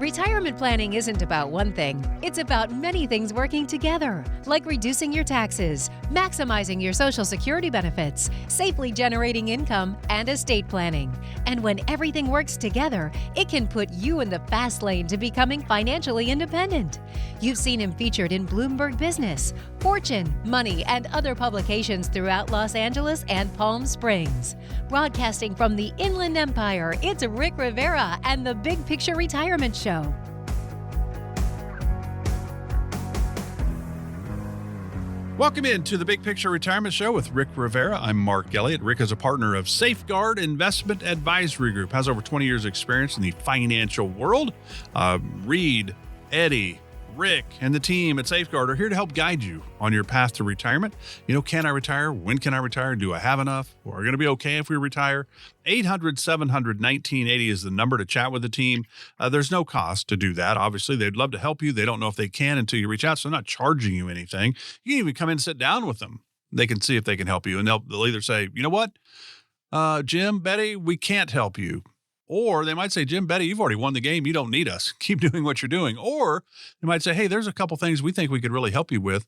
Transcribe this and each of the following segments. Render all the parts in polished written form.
Retirement planning isn't about one thing. It's about many things working together, like reducing your taxes, maximizing your Social Security benefits, safely generating income, and estate planning. And when everything works together, it can put you in the fast lane to becoming financially independent. You've seen him featured in Bloomberg Business, Fortune, Money, and other publications throughout Los Angeles and Palm Springs. Broadcasting from the Inland Empire, it's Rick Rivera and the Big Picture Retirement Show. Welcome into the Big Picture Retirement Show with Rick Rivera. I'm Mark Elliott. Rick is a partner of Safeguard Investment Advisory Group, has over 20 years experience in the financial world. Reed, Eddie, Rick, and the team at Safeguard are here to help guide you on your path to retirement. You know, can I retire? When can I retire? Do I have enough? Or are we going to be okay if we retire? 800-700-1980 is the number to chat with the team. There's no cost to do that. Obviously, they'd love to help you. They don't know if they can until you reach out, so they're not charging you anything. You can even come in and sit down with them. They can see if they can help you, and they'll either say, you know what, Jim, Betty, we can't help you. Or they might say, Jim, Betty, you've already won the game. You don't need us. Keep doing what you're doing. Or they might say, hey, there's a couple things we think we could really help you with.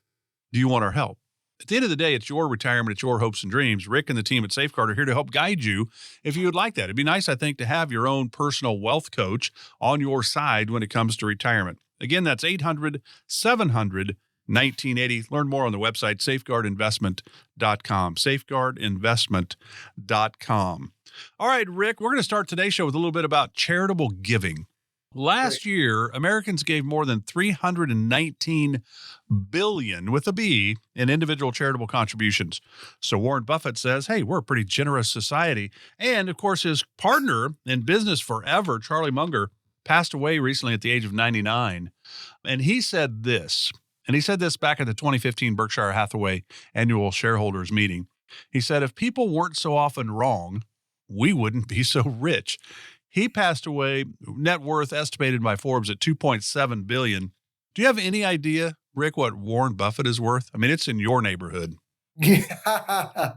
Do you want our help? At the end of the day, it's your retirement. It's your hopes and dreams. Rick and the team at Safeguard are here to help guide you if you would like that. It'd be nice, I think, to have your own personal wealth coach on your side when it comes to retirement. Again, that's 800-700-1980. Learn more on the website, safeguardinvestment.com, safeguardinvestment.com. All right, Rick, we're going to start today's show with a little bit about charitable giving. Last year, Americans gave more than $319 billion with a B in individual charitable contributions. So Warren Buffett says, hey, we're a pretty generous society. And of course, his partner in business forever, Charlie Munger, passed away recently at the age of 99. And he said this back at the 2015 Berkshire Hathaway annual shareholders meeting. He said, if people weren't so often wrong, we wouldn't be so rich. He passed away, net worth estimated by Forbes at $2.7 billion. Do you have any idea, Rick, what Warren Buffett is worth? I mean, it's in your neighborhood. Yeah, I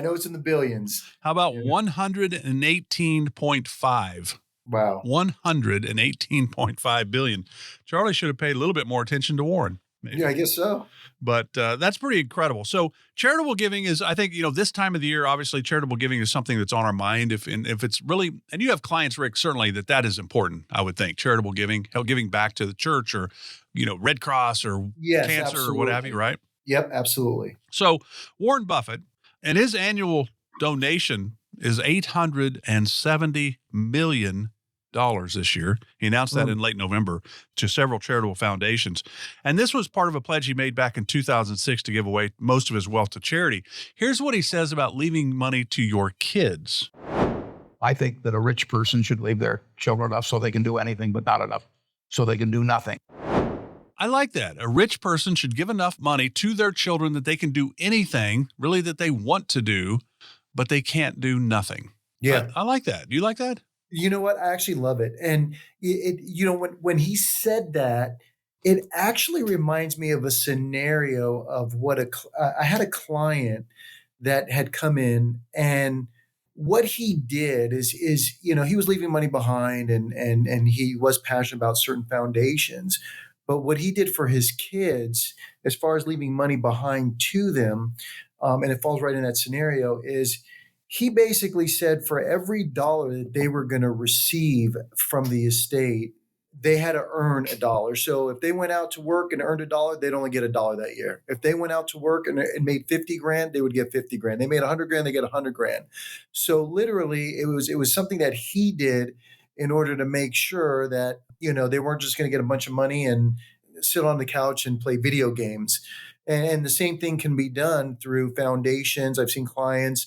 know it's in the billions. How about 118.5? Wow. 118.5 billion. Charlie should have paid a little bit more attention to Warren. Maybe. Yeah, I guess so. But that's pretty incredible. So charitable giving is, I think, this time of the year, obviously charitable giving is something that's on our mind. If it's really, and you have clients, Rick, certainly that is important, I would think. Charitable giving, giving back to the church or, Red Cross or cancer absolutely. Or what have you, right? Yep, absolutely. So Warren Buffett and his annual donation is $870 million this year. He announced that in late November to several charitable foundations. And this was part of a pledge he made back in 2006 to give away most of his wealth to charity. Here's what he says about leaving money to your kids. I think that a rich person should leave their children enough so they can do anything, but not enough so they can do nothing. I like that. A rich person should give enough money to their children that they can do anything really that they want to do, but they can't do nothing. Yeah. I like that. Do you like that? You know what? I actually love it. And when he said that, it actually reminds me of a scenario of what I had a client that had come in, and what he did is he was leaving money behind and he was passionate about certain foundations. But what he did for his kids, as far as leaving money behind to them, and it falls right in that scenario, is he basically said for every dollar that they were going to receive from the estate, they had to earn $1. So if they went out to work and earned $1, they'd only get $1 that year. If they went out to work and made 50 grand, they would get 50 grand. They made 100 grand, they get 100 grand. So literally it was something that he did in order to make sure that, they weren't just going to get a bunch of money and sit on the couch and play video games. And the same thing can be done through foundations. I've seen clients,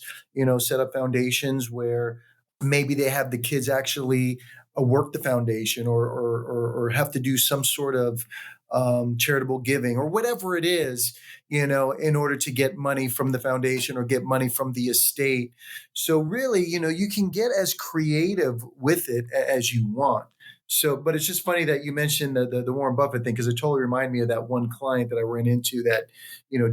set up foundations where maybe they have the kids actually work the foundation or have to do some sort of charitable giving or whatever it is, in order to get money from the foundation or get money from the estate. So really, you can get as creative with it as you want. So, but it's just funny that you mentioned the Warren Buffett thing, because it totally reminded me of that one client that I ran into that,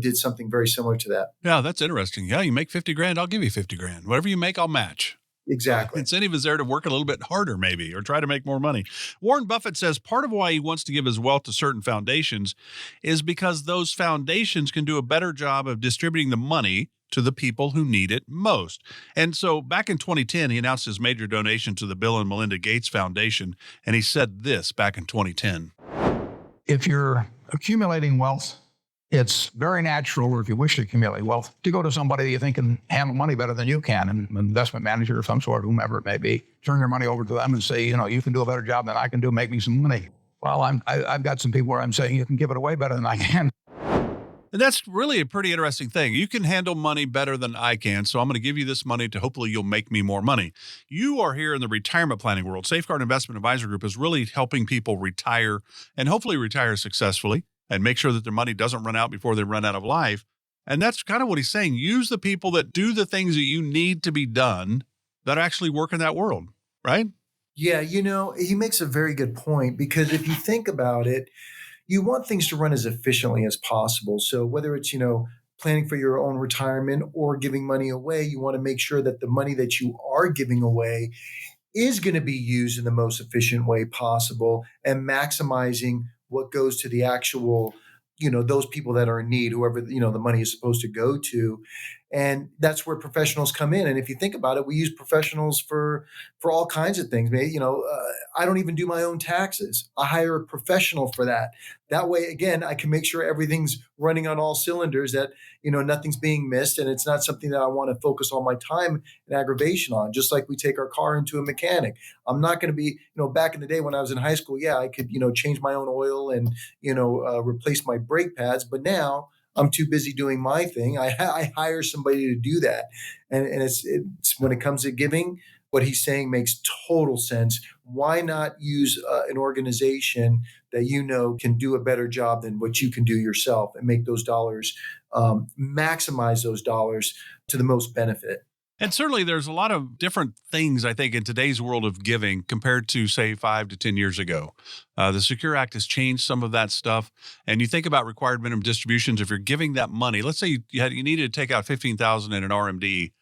did something very similar to that. Yeah, that's interesting. Yeah, you make 50 grand, I'll give you 50 grand. Whatever you make, I'll match. Exactly. Incentive is there to work a little bit harder, maybe, or try to make more money. Warren Buffett says part of why he wants to give his wealth to certain foundations is because those foundations can do a better job of distributing the money to the people who need it most. And so back in 2010, he announced his major donation to the Bill and Melinda Gates Foundation. And he said this back in 2010. If you're accumulating wealth, it's very natural, or if you wish to accumulate wealth, to go to somebody that you think can handle money better than you can, an investment manager of some sort, whomever it may be. Turn your money over to them and say, you can do a better job than I can do, make me some money. Well, I've got some people where I'm saying you can give it away better than I can. And that's really a pretty interesting thing. You can handle money better than I can, so I'm going to give you this money to hopefully you'll make me more money. You are here in the retirement planning world. Safeguard Investment Advisor Group is really helping people retire and hopefully retire successfully and make sure that their money doesn't run out before they run out of life. And that's kind of what he's saying. Use the people that do the things that you need to be done that actually work in that world, right? Yeah, he makes a very good point, because if you think about it, you want things to run as efficiently as possible. So whether it's, planning for your own retirement or giving money away, you want to make sure that the money that you are giving away is going to be used in the most efficient way possible, and maximizing what goes to the actual, those people that are in need, whoever, the money is supposed to go to. And that's where professionals come in. And if you think about it, we use professionals for all kinds of things. I don't even do my own taxes. I hire a professional for that. That way, again, I can make sure everything's running on all cylinders, that, nothing's being missed. And it's not something that I want to focus all my time and aggravation on, just like we take our car into a mechanic. I'm not going to be, back in the day when I was in high school, yeah, I could, change my own oil and, replace my brake pads. But now I'm too busy doing my thing. I hire somebody to do that. And it's when it comes to giving, what he's saying makes total sense. Why not use an organization that can do a better job than what you can do yourself, and make those dollars, maximize those dollars to the most benefit? And certainly there's a lot of different things, I think, in today's world of giving compared to, say, 5 to 10 years ago. The Secure Act has changed some of that stuff. And you think about required minimum distributions. If you're giving that money, let's say you needed to take out $15,000 in an RMD,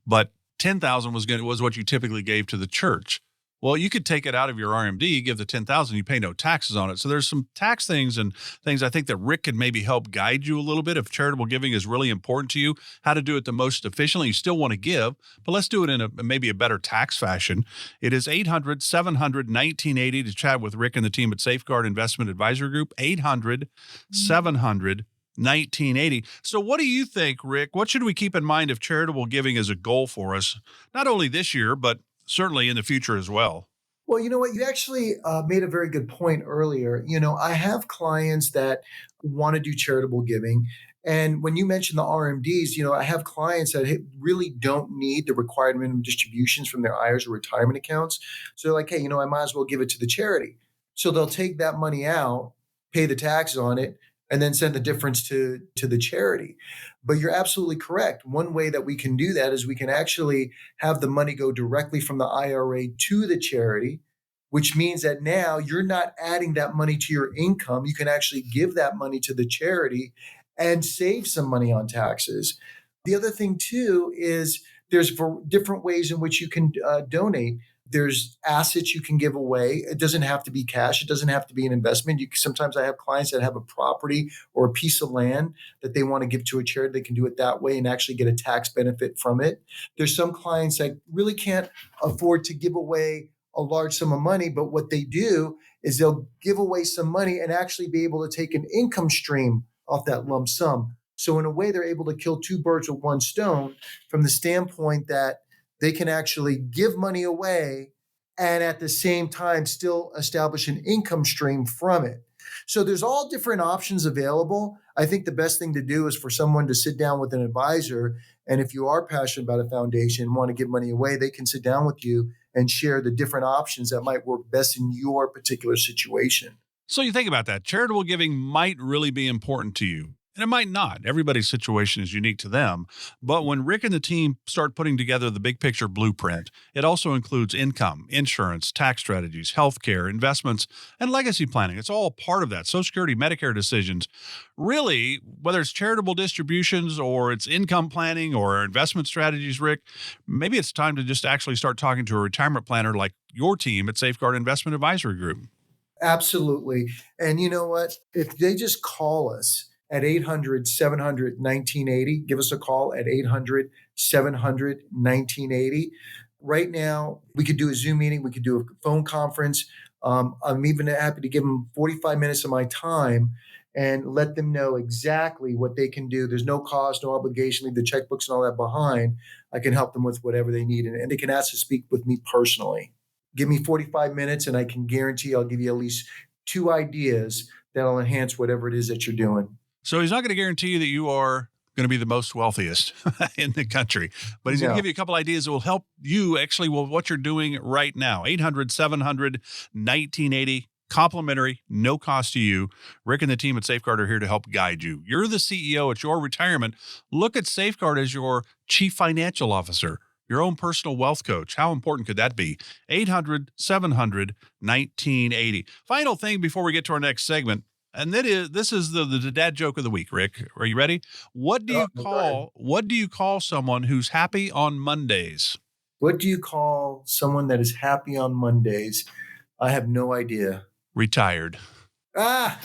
but $10,000 was what you typically gave to the church. Well, you could take it out of your RMD, give the $10,000, you pay no taxes on it. So there's some tax things and things I think that Rick could maybe help guide you a little bit if charitable giving is really important to you, how to do it the most efficiently. You still want to give, but let's do it in maybe a better tax fashion. It is 800-700-1980 to chat with Rick and the team at Safeguard Investment Advisor Group, 800-700-1980. So what do you think, Rick? What should we keep in mind if charitable giving is a goal for us, not only this year, but certainly in the future as well? Well, you know what? You actually made a very good point earlier. I have clients that want to do charitable giving. And when you mentioned the RMDs, I have clients that really don't need the required minimum distributions from their IRAs or retirement accounts. So they're like, hey, I might as well give it to the charity. So they'll take that money out, pay the taxes on it, and then send the difference to the charity. But you're absolutely correct. One way that we can do that is we can actually have the money go directly from the IRA to the charity, which means that now you're not adding that money to your income. You can actually give that money to the charity and save some money on taxes. The other thing too is there's different ways in which you can donate. There's assets you can give away. It doesn't have to be cash. It doesn't have to be an investment. Sometimes I have clients that have a property or a piece of land that they want to give to a charity. They can do it that way and actually get a tax benefit from it. There's some clients that really can't afford to give away a large sum of money, but what they do is they'll give away some money and actually be able to take an income stream off that lump sum. So in a way, they're able to kill two birds with one stone, from the standpoint that they can actually give money away and at the same time still establish an income stream from it. So there's all different options available. I think the best thing to do is for someone to sit down with an advisor. And if you are passionate about a foundation and want to give money away, they can sit down with you and share the different options that might work best in your particular situation. So you think about that. Charitable giving might really be important to you. And it might not. Everybody's situation is unique to them. But when Rick and the team start putting together the big picture blueprint, it also includes income, insurance, tax strategies, healthcare, investments, and legacy planning. It's all part of that. Social Security, Medicare decisions. Really, whether it's charitable distributions or it's income planning or investment strategies, Rick, maybe it's time to just actually start talking to a retirement planner like your team at Safeguard Investment Advisory Group. Absolutely. And you know what? If they just call us at 800-700-1980, give us a call at 800-700-1980. Right now, we could do a Zoom meeting. We could do a phone conference. I'm even happy to give them 45 minutes of my time and let them know exactly what they can do. There's no cost, no obligation, leave the checkbooks and all that behind. I can help them with whatever they need. And they can ask to speak with me personally. Give me 45 minutes and I can guarantee I'll give you at least 2 ideas that'll enhance whatever it is that you're doing. So he's not going to guarantee you that you are going to be the most wealthiest in the country, but he's going to give you a couple ideas that will help you actually with what you're doing right now. 800-700-1980, complimentary, no cost to you. Rick and the team at Safeguard are here to help guide you. You're the CEO. It's your retirement. Look at Safeguard as your chief financial officer, your own personal wealth coach. How important could that be? 800-700-1980. Final thing before we get to our next segment. And this is the dad joke of the week, Rick. Are you ready? What do you call someone who's happy on Mondays? What do you call someone that is happy on Mondays? I have no idea. Retired. Ah.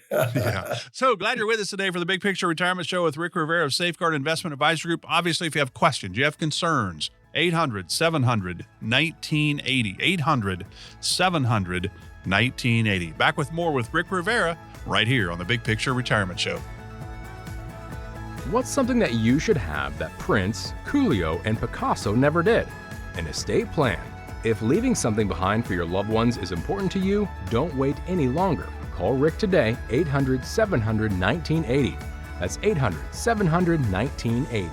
Yeah. So glad you're with us today for the Big Picture Retirement Show with Rick Rivera of Safeguard Investment Advisory Group. Obviously, if you have questions, you have concerns, 800-700-1980. 800-700-1980. Back with more with Rick Rivera right here on the Big Picture Retirement Show. What's something that you should have that Prince, Coolio, and Picasso never did? An estate plan. If leaving something behind for your loved ones is important to you, don't wait any longer. Call Rick today, 800-700-1980. That's 800-700-1980.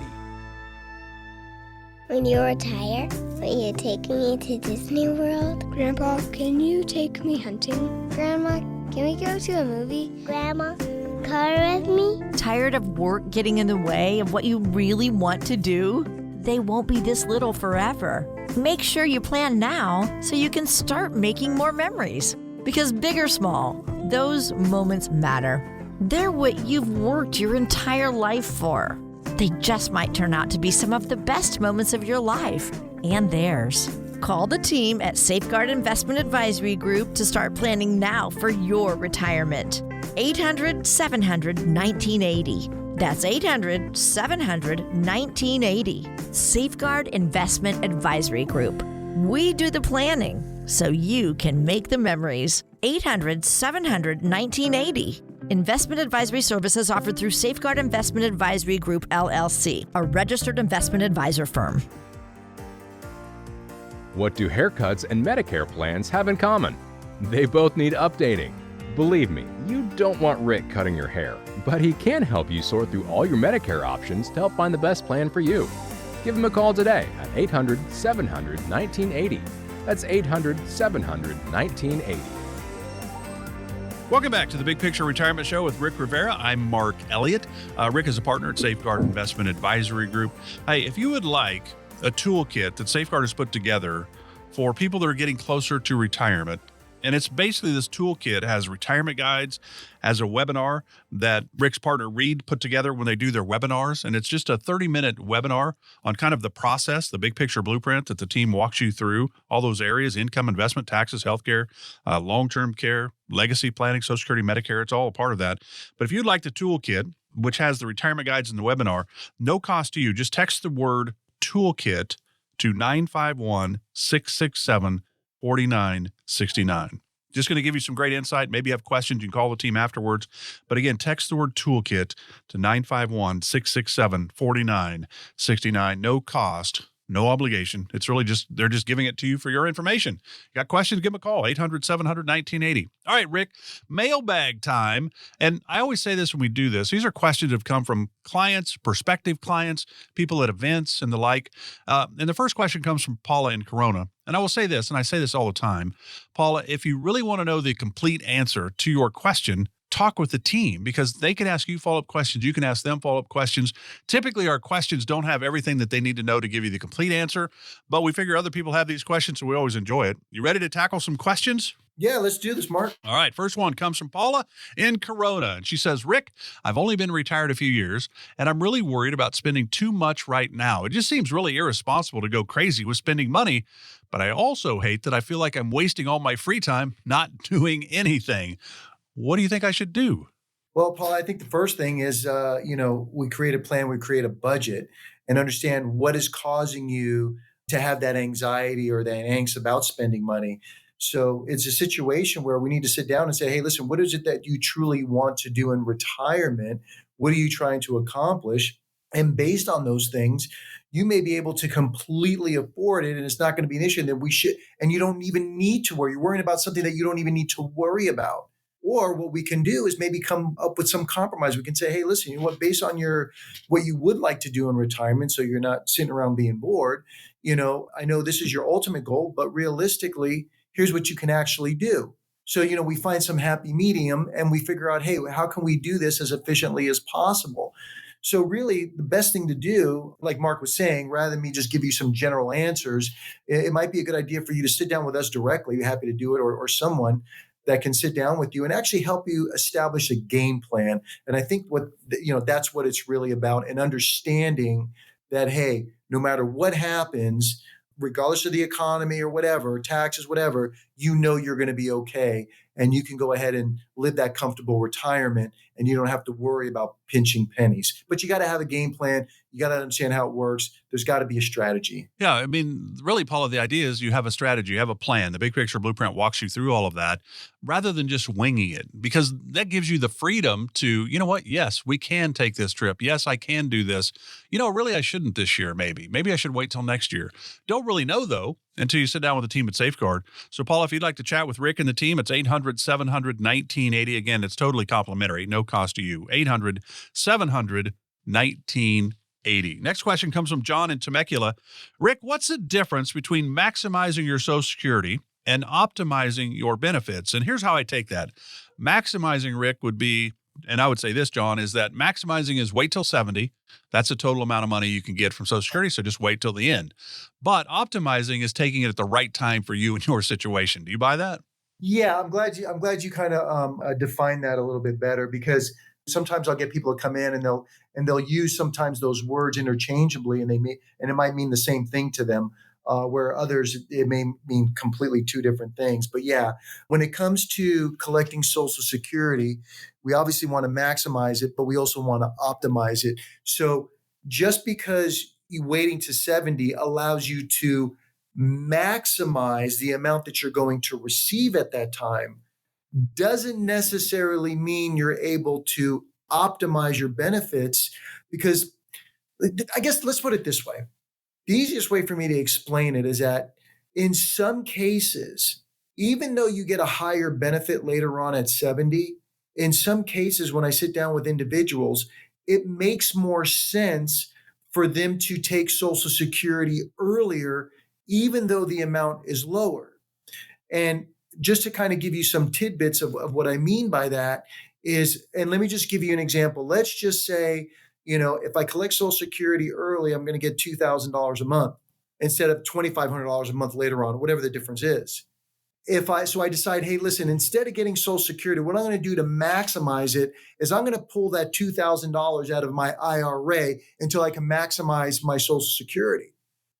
When you retire, will you take me to Disney World? Grandpa, can you take me hunting? Grandma, can we go to a movie? Grandma, color with me? Tired of work getting in the way of what you really want to do? They won't be this little forever. Make sure you plan now so you can start making more memories. Because big or small, those moments matter. They're what you've worked your entire life for. They just might turn out to be some of the best moments of your life and theirs. Call the team at Safeguard Investment Advisory Group to start planning now for your retirement. 800-700-1980. That's 800-700-1980. Safeguard Investment Advisory Group. We do the planning so you can make the memories. 800-700-1980. Investment advisory services offered through Safeguard Investment Advisory Group, LLC, a registered investment advisor firm. What do haircuts and Medicare plans have in common? They both need updating. Believe me, you don't want Rick cutting your hair, but he can help you sort through all your Medicare options to help find the best plan for you. Give him a call today at 800-700-1980. That's 800-700-1980. Welcome back to the Big Picture Retirement Show with Rick Rivera. I'm Mark Elliott. Rick is a partner at Safeguard Investment Advisory Group. Hey, if you would like a toolkit that Safeguard has put together for people that are getting closer to retirement, and it's basically this toolkit has retirement guides, has a webinar that Rick's partner Reed put together when they do their webinars. And it's just a 30-minute webinar on kind of the process, the big picture blueprint that the team walks you through, all those areas, income, investment, taxes, healthcare, long-term care, legacy planning, Social Security, Medicare. It's all a part of that. But if you'd like the toolkit, which has the retirement guides in the webinar, no cost to you, just text the word toolkit to 951-667-4969. Just going to give you some great insight. Maybe you have questions. You can call the team afterwards. But again, text the word toolkit to 951-667-4969. No cost, no obligation. It's really just, they're just giving it to you for your information. You got questions? Give them a call, 800-700-1980. All right, Rick, mailbag time. And I always say this when we do this. These are questions that have come from clients, prospective clients, people at events and the like. And the first question comes from Paula in Corona. And I will say this, and I say this all the time. Paula, if you really want to know the complete answer to your question, talk with the team because they can ask you follow-up questions. You can ask them follow-up questions. Typically, our questions don't have everything that they need to know to give you the complete answer, but we figure other people have these questions, so we always enjoy it. You ready to tackle some questions? Yeah, let's do this, Mark. All right, first one comes from Paula in Corona, and she says, Rick, I've only been retired a few years, and I'm really worried about spending too much right now. It just seems really irresponsible to go crazy with spending money, but I also hate that I feel like I'm wasting all my free time not doing anything. What do you think I should do? Well, Paul, I think the first thing is, we create a plan, we create a budget, and understand what is causing you to have that anxiety or that angst about spending money. So it's a situation where we need to sit down and say, hey, listen, what is it that you truly want to do in retirement? What are you trying to accomplish? And based on those things, you may be able to completely afford it and it's not going to be an issue. And then and you don't even need to worry. You're worrying about something that you don't even need to worry about. Or what we can do is maybe come up with some compromise. We can say, hey, listen, you know what, based on what you would like to do in retirement, so you're not sitting around being bored, I know this is your ultimate goal, but realistically, here's what you can actually do. So, we find some happy medium and we figure out, hey, how can we do this as efficiently as possible? So really the best thing to do, like Mark was saying, rather than me just give you some general answers, it might be a good idea for you to sit down with us directly. We're happy to do it, or someone that can sit down with you and actually help you establish a game plan. And I think that's what it's really about, and understanding that, hey, no matter what happens, regardless of the economy or whatever, taxes, whatever, you're going to be okay. And you can go ahead and live that comfortable retirement and you don't have to worry about pinching pennies. But you got to have a game plan. You got to understand how it works. There's got to be a strategy. Yeah, I mean, really, Paula, the idea is you have a strategy, you have a plan. The big picture blueprint walks you through all of that rather than just winging it, because that gives you the freedom to, you know what? Yes, we can take this trip. Yes, I can do this. Really, I shouldn't this year, maybe. Maybe I should wait till next year. Don't really know, though, until you sit down with the team at Safeguard. So, Paula, if you'd like to chat with Rick and the team, it's 800-700-1980. Again, it's totally complimentary, no cost to you. 800-700-1980. Next question comes from John in Temecula. Rick, what's the difference between maximizing your Social Security and optimizing your benefits? And here's how I take that. Maximizing, Rick, would be, and I would say this, John, is that maximizing is wait till 70. That's the total amount of money you can get from Social Security, so just wait till the end. But optimizing is taking it at the right time for you and your situation. Do you buy that? Yeah, I'm glad you kind of define that a little bit better, because sometimes I'll get people to come in and they'll use sometimes those words interchangeably, and it might mean the same thing to them, where others it may mean completely two different things. But yeah, when it comes to collecting Social Security, we obviously want to maximize it, but we also want to optimize it. So just because you waiting to 70 allows you to maximize the amount that you're going to receive at that time, doesn't necessarily mean you're able to optimize your benefits, because I guess let's put it this way. The easiest way for me to explain it is that in some cases, even though you get a higher benefit later on at 70, in some cases, when I sit down with individuals, it makes more sense for them to take Social Security earlier, even though the amount is lower. And just to kind of give you some tidbits of what I mean by that is, and let me just give you an example. Let's just say, if I collect Social Security early, I'm going to get $2,000 a month instead of $2,500 a month later on, whatever the difference is. So I decide, hey, listen, instead of getting Social Security, what I'm going to do to maximize it is I'm going to pull that $2,000 out of my IRA until I can maximize my Social Security.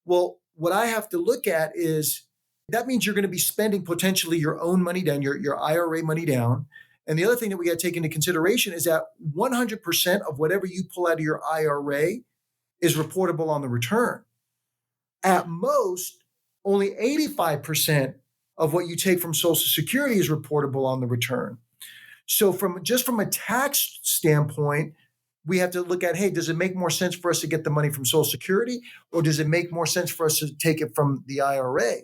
Well, what I have to look at is that means you're going to be spending potentially your own money down, your IRA money down. And the other thing that we got to take into consideration is that 100% of whatever you pull out of your IRA is reportable on the return. At most, only 85% of what you take from Social Security is reportable on the return. So from a tax standpoint, we have to look at, hey, does it make more sense for us to get the money from Social Security, or does it make more sense for us to take it from the IRA?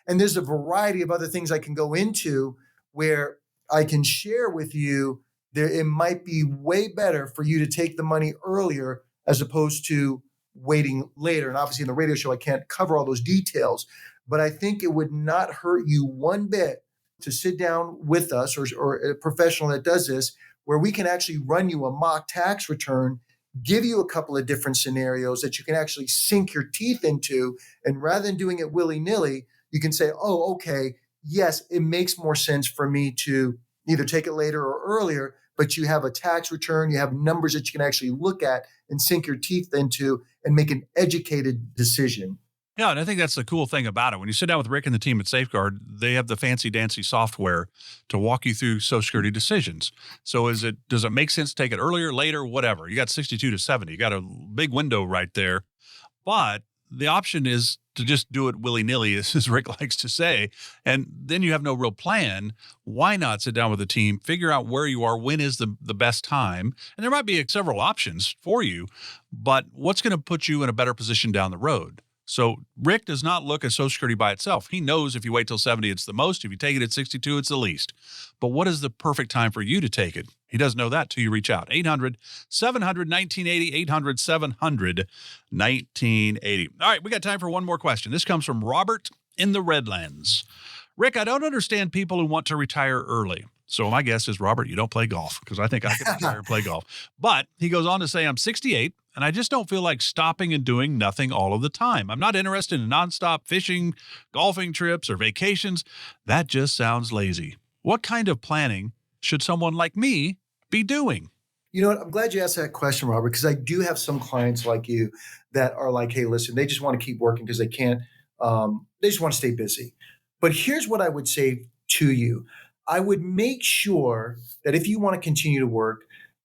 And there's a variety of other things I can go into where I can share with you that it might be way better for you to take the money earlier as opposed to waiting later. And obviously in the radio show, I can't cover all those details, but I think it would not hurt you one bit to sit down with us or a professional that does this, where we can actually run you a mock tax return, give you a couple of different scenarios that you can actually sink your teeth into. And rather than doing it willy-nilly, you can say, oh, okay, yes, it makes more sense for me to either take it later or earlier, but you have a tax return, you have numbers that you can actually look at and sink your teeth into and make an educated decision. Yeah, and I think that's the cool thing about it. When you sit down with Rick and the team at Safeguard, they have the fancy-dancy software to walk you through Social Security decisions. So does it make sense to take it earlier, later, whatever? You got 62 to 70. You got a big window right there. But the option is to just do it willy-nilly, as Rick likes to say, and then you have no real plan. Why not sit down with the team, figure out where you are, when is the best time? And there might be several options for you, but what's going to put you in a better position down the road? So Rick does not look at Social Security by itself. He knows if you wait till 70, it's the most. If you take it at 62, it's the least. But what is the perfect time for you to take it? He doesn't know that till you reach out. 800-700-1980, 800-700-1980. All right, we got time for one more question. This comes from Robert in the Redlands. Rick, I don't understand people who want to retire early. So my guess is, Robert, you don't play golf, because I think I could retire and play golf. But he goes on to say, I'm 68, and I just don't feel like stopping and doing nothing all of the time. I'm not interested in nonstop fishing, golfing trips, or vacations. That just sounds lazy. What kind of planning should someone like me be doing? You know what? I'm glad you asked that question, Robert, because I do have some clients like you that are like, hey, listen, they just want to keep working because they can't, they just want to stay busy. But here's what I would say to you. I would make sure that if you want to continue to work,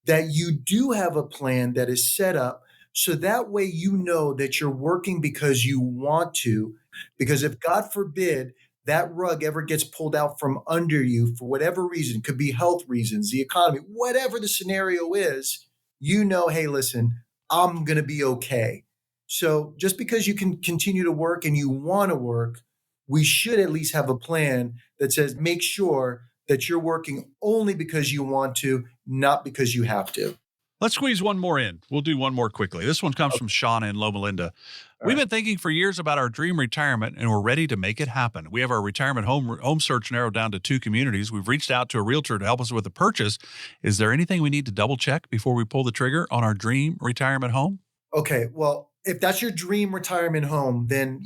that you do have a plan that is set up so that way you know that you're working because you want to. Because if, God forbid, that rug ever gets pulled out from under you for whatever reason, could be health reasons, the economy, whatever the scenario is, you know, hey, listen, I'm going to be okay. So just because you can continue to work and you want to work, we should at least have a plan that says, make sure that you're working only because you want to, not because you have to. Let's squeeze one more in. We'll do one more quickly. This one comes from Shauna in Loma Linda. We've been thinking for years about our dream retirement, and we're ready to make it happen. We have our retirement home search narrowed down to 2 communities. We've reached out to a realtor to help us with the purchase. Is there anything we need to double check before we pull the trigger on our dream retirement home? Okay, well, if that's your dream retirement home, then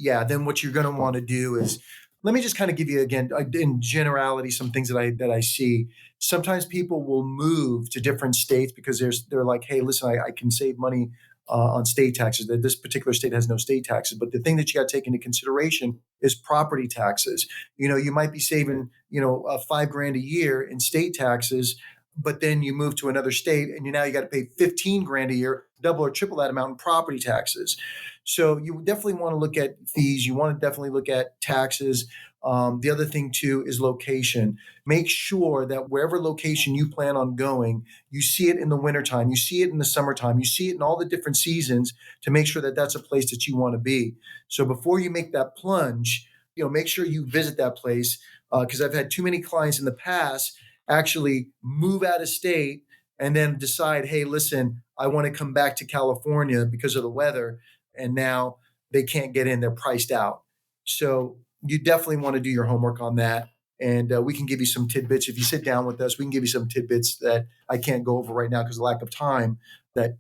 what you're going to want to do is, let me just kind of give you, again, in generality, some things that I see. Sometimes people will move to different states because they're like, hey, listen, I can save money on state taxes. That this particular state has no state taxes. But the thing that you got to take into consideration is property taxes. You know, you might be saving, $5,000 a year in state taxes, but then you move to another state and you got to pay $15,000 a year, double or triple that amount in property taxes. So you definitely want to look at fees. You want to definitely look at taxes. The other thing too is location. Make sure that wherever location you plan on going, you see it in the wintertime, you see it in the summertime, you see it in all the different seasons to make sure that that's a place that you want to be. So before you make that plunge, make sure you visit that place, because I've had too many clients in the past actually move out of state and then decide, hey, listen, I want to come back to California because of the weather. And now they can't get in, they're priced out. So you definitely want to do your homework on that. And we can give you some tidbits. If you sit down with us, we can give you some tidbits that I can't go over right now because of lack of time that,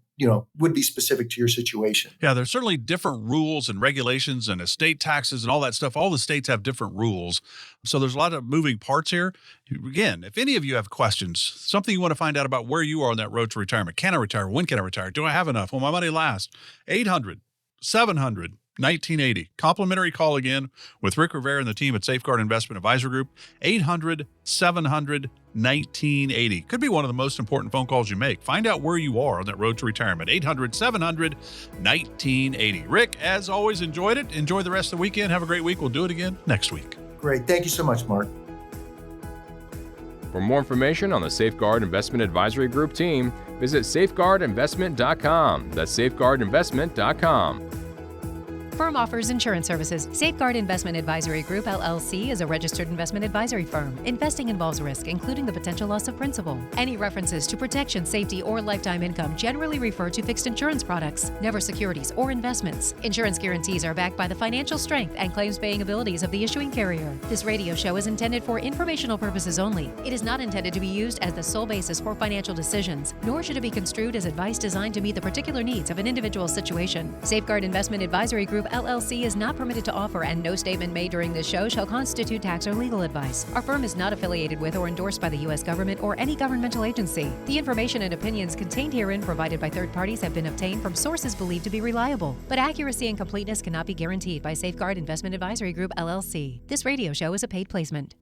would be specific to your situation. Yeah, there's certainly different rules and regulations and estate taxes and all that stuff. All the states have different rules. So there's a lot of moving parts here. Again, if any of you have questions, something you want to find out about where you are on that road to retirement, can I retire? When can I retire? Do I have enough? Will my money last? 800-700-1980. Complimentary call again with Rick Rivera and the team at Safeguard Investment Advisor Group. 800-700-1980. Could be one of the most important phone calls you make. Find out where you are on that road to retirement. 800-700-1980. Rick, as always, enjoyed it. Enjoy the rest of the weekend. Have a great week. We'll do it again next week. Great. Thank you so much, Mark. For more information on the Safeguard Investment Advisory Group team, visit safeguardinvestment.com. That's safeguardinvestment.com. Firm offers insurance services. Safeguard Investment Advisory Group, LLC is a registered investment advisory firm. Investing involves risk, including the potential loss of principal. Any references to protection, safety, or lifetime income generally refer to fixed insurance products, never securities or investments. Insurance guarantees are backed by the financial strength and claims-paying abilities of the issuing carrier. This radio show is intended for informational purposes only. It is not intended to be used as the sole basis for financial decisions, nor should it be construed as advice designed to meet the particular needs of an individual situation. Safeguard Investment Advisory Group, LLC is not permitted to offer, and no statement made during this show shall constitute tax or legal advice. Our firm is not affiliated with or endorsed by the U.S. government or any governmental agency. The information and opinions contained herein provided by third parties have been obtained from sources believed to be reliable, but accuracy and completeness cannot be guaranteed by Safeguard Investment Advisory Group, LLC. This radio show is a paid placement.